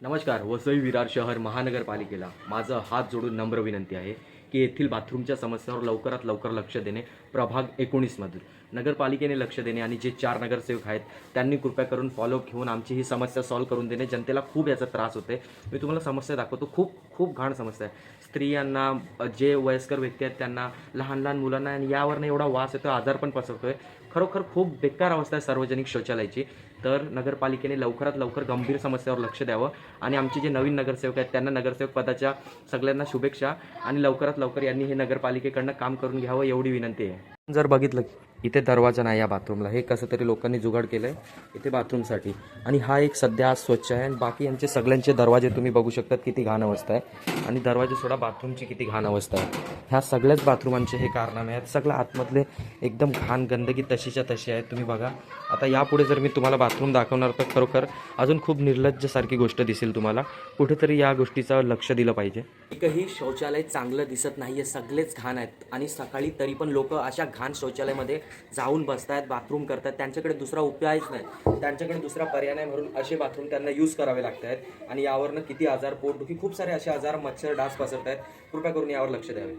नमस्कार. वसई विरार शहर महानगरपालिकेला माझं हात जोडून नम्र विनंती आहे की येथील बाथरूमच्या समस्यावर लवकरात लवकर लक्ष देणे. प्रभाग 19 मधून नगरपालिकेने लक्ष देणे आणि जे 4 नगरसेवक आहेत त्यांनी कृपया करून फॉलोअप घेऊन आमची ही समस्या सॉल्व्ह करून देणे. जनतेला खूप याचा त्रास होते. मी तुम्हाला समस्या दाखवतो. खूप खूप घाण समस्या आहे. स्त्रियांना, जे वयस्कर व्यक्ती आहेत त्यांना, लहान लहान मुलांना, आणि यावरनं एवढा वास येतो, आजार पण पसरतोय. खरोखर खूप बेकार अवस्था आहे सार्वजनिक शौचालयाची. तर नगरपालिकेने लवकरात लवकर गंभीर समस्यावर लक्ष द्यावं आणि आमचे जे नवीन नगरसेवक आहेत त्यांना नगरसेवक पदाच्या सगळ्यांना शुभेच्छा, आणि लवकरात लवकर यांनी हे नगरपालिकेकडनं काम करून घ्यावं एवढी विनंती आहे. जर बघितलं इथे दरवाजा नाही या बाथरूमला, हे कसं तरी लोकांनी जुगाड केलं आहे इथे बाथरूमसाठी, आणि हा एक सध्या आज स्वच्छ आहे, आणि बाकी यांचे सगळ्यांचे दरवाजे तुम्ही बघू शकतात किती घाण अवस्था आहे, आणि दरवाजे सोडा बाथरूमची किती घाण अवस्था आहे. ह्या सगळ्याच बाथरूमांचे हे कारनामे आहेत. सगळं आतमधले एकदम घाण गंदगी तशीच्या तशी आहेत. तुम्ही बघा. आता यापुढे जर मी तुम्हाला बाथरूम दाखवणार तर खरोखर अजून खूप निर्लज्जसारखी गोष्ट दिसेल तुम्हाला. कुठेतरी या गोष्टीचं लक्ष दिलं पाहिजे. एकही शौचालय चांगलं दिसत नाही आहे. सगळेच घाण आहेत, आणि सकाळी तरी पण लोक अशा घाण शौचालयामध्ये जाऊन बसतायत, बाथरूम करतात. त्यांच्याकडे दुसरा उपायच नाही, त्यांच्याकडे दुसरा पर्याय नाही, म्हणून असे बाथरूम त्यांना यूज करावे लागत आहेत. आणि यावरनं किती आजार, पोटदुखी, खूप सारे असे आजार, मच्छर, डास पसरत आहेत. कृपया करून यावर लक्ष द्यावे.